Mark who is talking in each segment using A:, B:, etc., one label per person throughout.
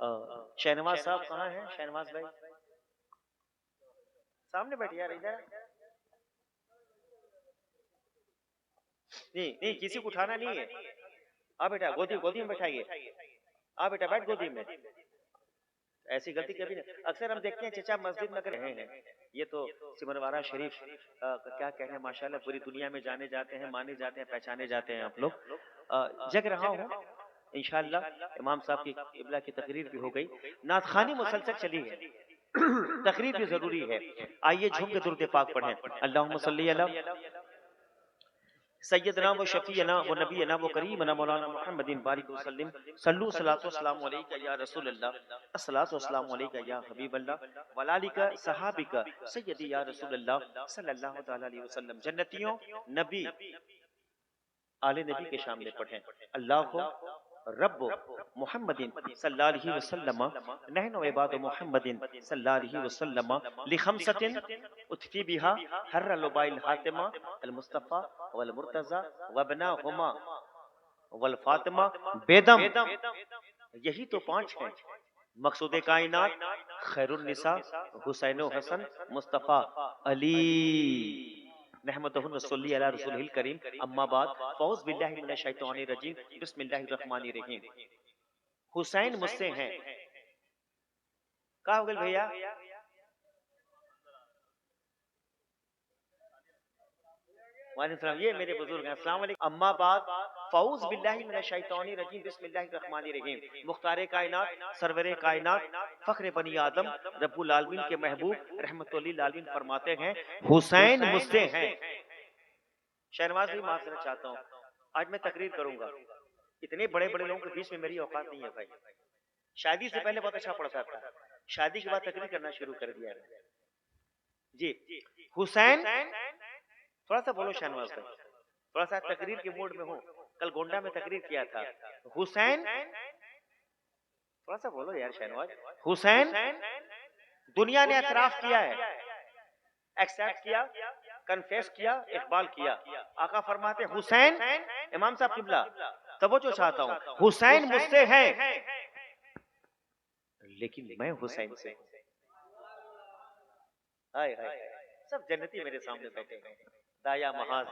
A: शहनवाज साहब कहाँ हैं? शहनवाज भाई सामने बैठे यार, इधर। नहीं नहीं, किसी को उठाना नहीं है। आ बेटा, गोदी गोदी में बैठाइए। आ बेटा, बैठ गोदी में। ऐसी गलती कभी नहीं। अक्सर हम देखते हैं चचा मस्जिद में अगर रहे हैं, ये तो सिमरवारा शरीफ क्या कहने, माशाल्लाह पूरी दुनिया में जाने जाते हैं, माने जाते हैं, पहचाने जाते हैं आप लोग। जग रहा हूँ इंशाल्लाह। इमाम साहब की किबला की तकरीर भी हो गई, नातखानी मुसलसल चली है, तकरीर भी जरूरी है। आइए झूम के दुरूद पाक पढ़ें। अल्लाहुम्मा सल्ली अला सैयदना व शफीना व नबीना व करीमना मौलाना मुहम्मदिन बारिक वसल्लम सल्लु सलातो वस्सलामु अलैका या रसूल अल्लाह, अस्सलातु वस्सलामु अलैका या हबीब अल्लाह वलालिका सहाबिका सय्यदी या रसूल अल्लाह सल्लल्लाहु तआला अलैहि वसल्लम। जन्नतियों, नबी आले नबी के सामने पढ़ें। अल्लाह रब्बु मुहम्मदिन सल्लल्लाहु अलैहि वसल्लम नहनु इबादु मुहम्मदिन सल्लल्लाहु अलैहि वसल्लम लिखमसतिन उत्फी बिहा हर्र लुबाइल हातिमा अल मुस्तफा वल मुर्तजा वबनाहुमा वल फातिमा बेदम। यही तो पांच हैं। मकसूद कायनात खैरुन निसा हुसैन हसन मुस्तफा अली नहमदुहु व सल्ली अला रसूलिल करीम। अम्मा बाद फौज बिल्लाहि मिनश शैतानिर रजीम बिस्मिल्लाहिर रहमानिर रहीम। हुसैन मुझसे हैं। कहा हो गए भैया? वालेकुम, ये मेरे बुजुर्ग हैं। अस्सलाम वालेकुम। अम्मा बाद फौज बिल्लाहि मिनश शैतानिर रजीम बिस्मिल्लाहिर रहमानिर रहीम। मुख्तार कायनात सरवरे कायनात फख्र बनी आदम रब्बुल आलमीन के महबूब रहमतुल लिल आलमीन फरमाते हैं हुसैन मुझसे हैं। शहनवाज भी माफ करना चाहता हूँ, आज मैं तकरीर करूंगा, इतने बड़े बड़े लोगों के बीच में मेरी औकात नहीं है भाई। शादी से पहले बहुत अच्छा पढ़ता था, शादी के बाद तकरीर करना शुरू कर दिया जी। हुसैन, थोड़ा सा बोलो शहनवाज भाई, थोड़ा सा तकरीर के मूड में हूँ, कल गोंडा में तकरीर किया था। हुसैन, थोड़ा सा बोलो यार शहनवाज। हुसैन दुनिया ने एतराफ किया है, एक्सेप्ट किया, कन्फेस किया, इकबाल किया। आका फरमाते हुसैन, इमाम साहब किबला तवज्जो चाहता हूँ, हुसैन मुझसे है लेकिन मैं हुसैन से। हाय हाय, सब जन्नती मेरे सामने बैठे हैं, दाया महाज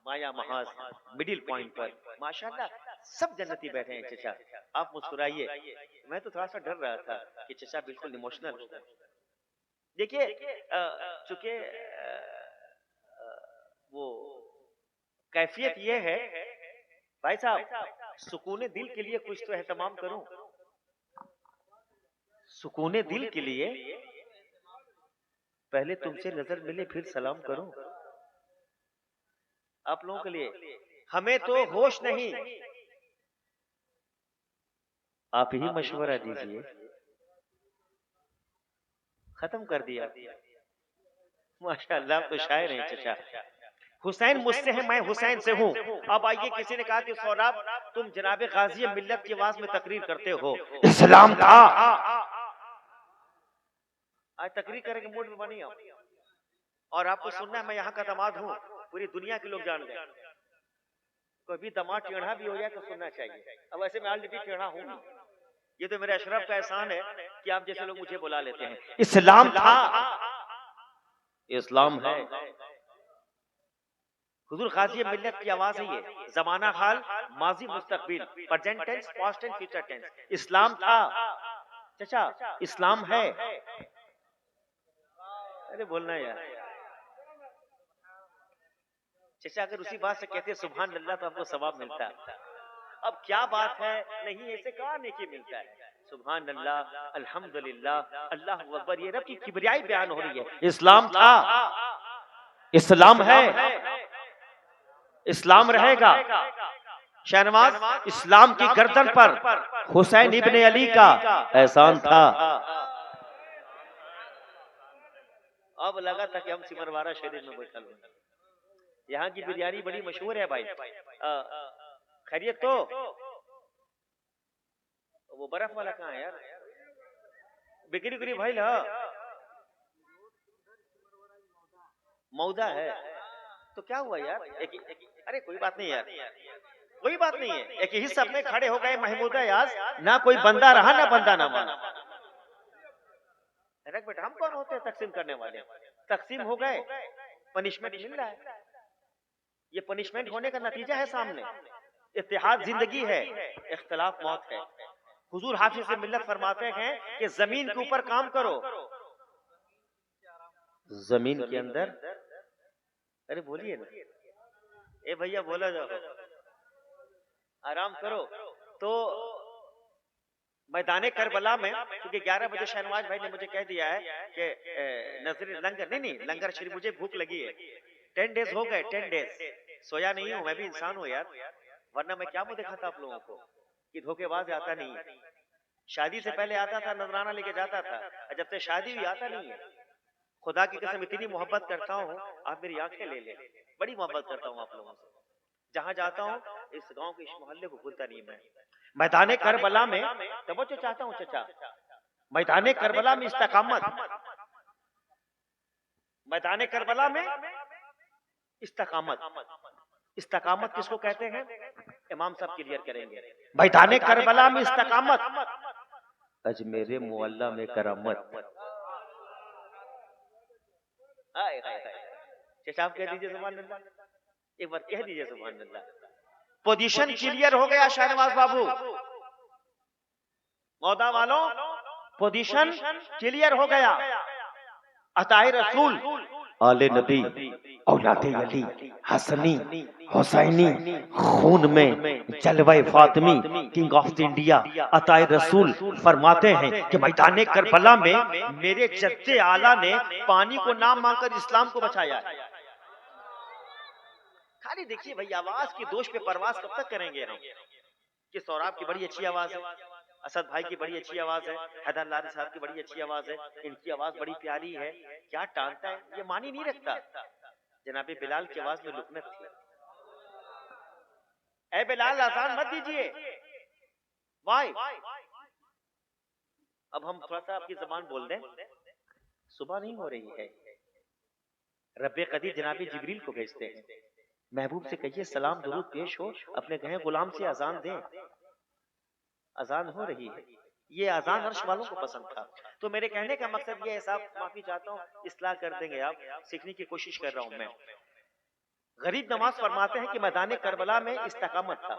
A: माया महाज मिडिल पॉइंट पर माशाल्लाह सब जन्नती बैठे हैं। चचा आप मुस्कुराइए, मैं तो थोड़ा सा डर रहा था कि चचा बिल्कुल इमोशनल हो गए। देखिए चूंकि वो कैफियत ये है भाई साहब, सुकूने दिल के लिए कुछ तो एहतमाम करूं, सुकूने दिल के लिए पहले तुमसे नजर मिले फिर सलाम करूं। आप लोगों के लिए हमें तो होश नहीं, आप ही मशवरा दीजिए। खत्म कर दिया माशाल्लाह, तो शायर हैं चचा। हुसैन मुझसे है, मैं हुसैन से हूँ। अब आइए, किसी ने कहा कि सौराब तुम जनाबे गाजी मिल्लत की आवाज में तकरीर करते हो, इस्लाम था। आज तकरीर करने के मूड में बनी हो और आपको सुनना है मैं यहाँ का दामाद हूँ, पूरी दुनिया के लोग जान गए। कोई भी दामाद टेढ़ा भी हो जाए तो सुनना चाहिए। अब वैसे मैं ऑलरेडी टेढ़ा हूँ, ये तो मेरे अशरफ का एहसान है कि आप जैसे लोग मुझे बुला लेते हैं। इस्लाम था, इस्लाम है। हुजूर गाजी मिल्लत की आवाज है ये। जमाना हाल, माजी मुस्तकबिल, present tense, past tense, future tense. इस्लाम था चचा, इस्लाम है। अरे बोलना यार चचा, अगर उसी बात से कहते सुभान अल्लाह तो आपको सवाब मिलता। अब क्या बात है, नहीं ऐसे कहा नेकी मिलता है। सुभान अल्लाह, अल्हम्दुलिल्लाह, अल्लाह अकबर, ये रब की किबरियाई बयान हो रही है। इस्लाम था, इस्लाम है, इस्लाम रहेगा। शहनवाज, इस्लाम की गर्दन पर हुसैन इब्ने अली का एहसान था। अब लगा था कि हम सिमरवारा शरीफ में बैठा लोग। यहाँ की बिरयानी बड़ी मशहूर है भाई। खैरियत तो वो बर्फ वाला कहाँ है यार, बिक्री बिक्री भाई ला मौदा है तो क्या हुआ यार, अरे कोई बात नहीं यार, कोई बात नहीं है, एक ही सब में खड़े हो गए महमूद याज, ना कोई बंदा रहा ना बंदा ना माना। बेटा हम कौन होते हैं तकसीम करने वाले? तकसीम हो गए, पनिशमेंट मिल रहा है, ये पनिशमेंट होने का नतीजा है सामने। इत्तेहाद जिंदगी है, इख्तलाफ मौत है। हुजूर हाफिज से मिल्लत फरमाते हैं कि जमीन के ऊपर काम करो, जमीन के अंदर, अरे बोलिए ना, ए भैया बोला जाओ, आराम करो। तो मैदाने करबला में, क्योंकि 11 बजे शहनवाज भाई ने मुझे कह दिया है कि नजर लंगर, नहीं लंगर शरीफ, मुझे भूख लगी है। 10 डेज हो गए, 10 डेज सोया नहीं हूं, मैं भी इंसान हूं यार, वरना मैं क्या मुंह दिखाता आप लोगों को कि धोखेबाज आता नहीं है। शादी से पहले आता था, नजराना लेके जाता था, जब से शादी हुई आता नहीं है। खुदा की कसम इतनी मोहब्बत करता हूँ, आप मेरी आंखें ले लें, बड़ी मोहब्बत करता हूँ आप लोगों से। जहां जाता हूँ इस गांव के, इस मोहल्ले को भूलता नहीं मैं। मैदाने करबला में तवज्जो चाहता हूँ चचा, मैदाने करबला में इस्तकामत, मैदाने करबला में इस्तकामत। इस्तकामत किसको कहते हैं? इमाम साहब क्लियर करेंगे। मैदाने करबला में इस्तकामत, अजमेरे मुअल्ला में करामत। चचा आप कह दीजिए सुभान अल्लाह, एक बार कह दीजिए सुभान अल्लाह। पोजीशन क्लियर हो गया शहनवाज बाबू, मौदा वालों, पोजीशन क्लियर हो गया। अताए रसूल, आले नबी, औलादे अली, हसनी हुसैनी, खून में जलवे फातिमी, किंग ऑफ इंडिया अताए रसूल फरमाते हैं कि मैदाने करबला में मेरे जद्दे आला ने पानी को नाम मांगकर इस्लाम को बचाया है। खाली देखिए भाई, आवाज की दोष पे परवाज कब तक करेंगे हम? कि सौराब की बड़ी अच्छी आवाज है, असद भाई की बड़ी अच्छी आवाज है, हैदर लारी साहब की बड़ी अच्छी आवाज है, इनकी आवाज बड़ी प्यारी है, क्या टालता है, ये मानी नहीं रखता। जनाबे बिलाल की आवाज में लुकनत थी। ए बिलाल आसान मत दीजिए, वाई। अब हम थोड़ा सा आपकी जबान बोल दें, सुबह नहीं हो रही है, रब्बे कदीर जनाबे जिब्रील को भेजते हैं, महबूब से कहिए सलाम दुरूद पेश हो, अपने कहें गुलाम से अजान दें। अजान हो रही है, ये अजान अर्श वालों को पसंद था। तो मेरे कहने का मकसद ये है साहब, माफी चाहता हूँ, इस्लाह कर देंगे आप, सीखने की कोशिश कर रहा हूं मैं। गरीब नवाज फरमाते हैं कि मैदाने करबला में इस्तकामत था,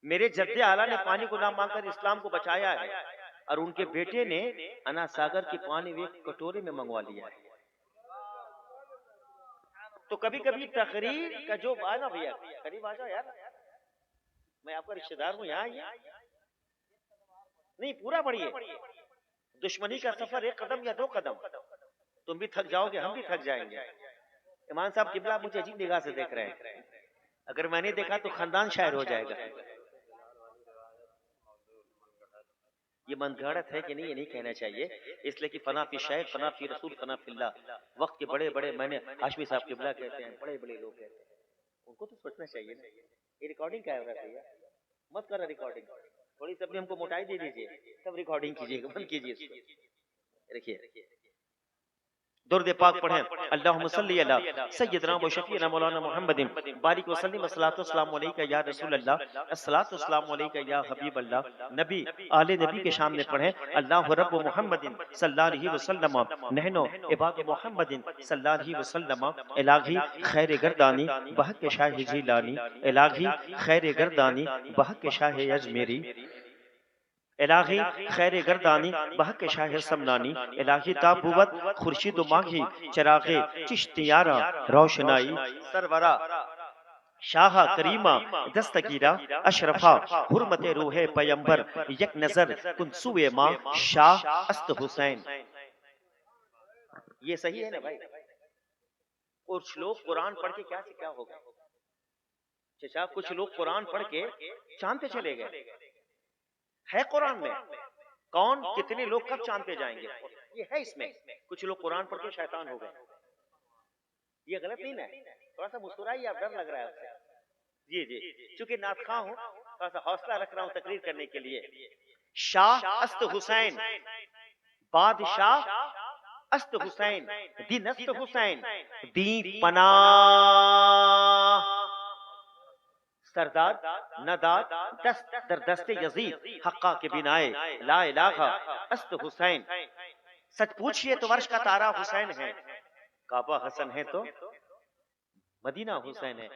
A: मेरे जद्दे आला ने पानी को नाम मांगकर इस्लाम को बचाया है, और उनके बेटे ने अना सागर की पानी एक कटोरे में मंगवा लिया है। तो कभी कभी तकरीर का जो ना भैया, करीब आ जाओ यार, मैं आपका रिश्तेदार हूं, यहाँ नहीं पूरा बढ़िए। दुश्मनी का सफर 1 कदम या 2 कदम, तुम भी थक जाओगे, हम भी थक जाएंगे। ईमान साहब किबला मुझे अजीब निगाह से देख रहे हैं, अगर मैंने देखा तो खानदान शायर हो जाएगा। ये मनगढ़ंत है कि नहीं, ये नहीं कहना चाहिए, इसलिए कि फना फी शायर, फना फी रसूल, फना फिल्लाह। वक्त के बड़े बड़े, मैंने हाशमी साहब किबला कहते हैं, बड़े बड़े लोग कहते हैं, उनको तो सोचना चाहिए ना। ये रिकॉर्डिंग क्या हो रहा है भैया, मत करो रिकॉर्डिंग, थोड़ी सी अपनी हमको मोटाई दे दीजिए, तब रिकॉर्डिंग कीजिएगा, बंद कीजिए इसको। देखिए दुर्द पाक पढ़ें, अल्लाहुम्मा सल्ली अला सय्यदना व शफीना मौलाना मुहम्मदिन बारिक व सल्लिम अस्सलातु वस्सलामु अलैका या रसूल अल्लाह, अस्सलातु वस्सलामु अलैका या हबीब अल्लाह। नबी आले नबी के सामने पढ़ें, अल्लाहु रब्बु मुहम्मदिन सल्लल्लाहु अलैहि वसल्लम नहनो इबादु मुहम्मदिन सल्लल्लाहु अलैहि वसल्लम, इलाही खैर गर्दानी बहक शाह जिलानी, इलाही खैर गर्दानी बहक शाह अजमेरी, इलाही खैर गर्दानी बहक शाह समनानी, इलाही ताबुवत खुर्शीद माही चरागे चिश्तियारा रोशनाई, सरवरा शाह करीमा दस्तगीरा अशरफा हुर्मत रूहे पैगंबर, यक नजर कुनसुए माँ शाह अस्त हुसैन। ये सही है ना भाई? कुछ लोग कुरान पढ़ के क्या से क्या हो गए चचा, कुछ लोग कुरान पढ़ के चांद पे चले गए, है कुरान में, कौन कितने लोग कब चांद पे जाएंगे, ये है इसमें। कुछ लोग कुरान पढ़ के शैतान हो गए, ये गलत नहीं ना? थोड़ा सा मुस्कुराइए, आप, डर लग रहा है आपसे। जी जी, चूंकि नातखा हूं, थोड़ा सा हौसला रख रहा हूं तकरीर करने के लिए। शाह अस्त हुसैन, बादशाह अस्त हुसैन, दिन अस्त हुसैन, दी पनाह सरदाद नदाद दस्त दर दस्ते यजीद हक्का के बिनाए ला इलाहा अस्त हुसैन। सच पूछिए तो वर्ष का तारा हुसैन है, काबा हसन है तो मदीना हुसैन है।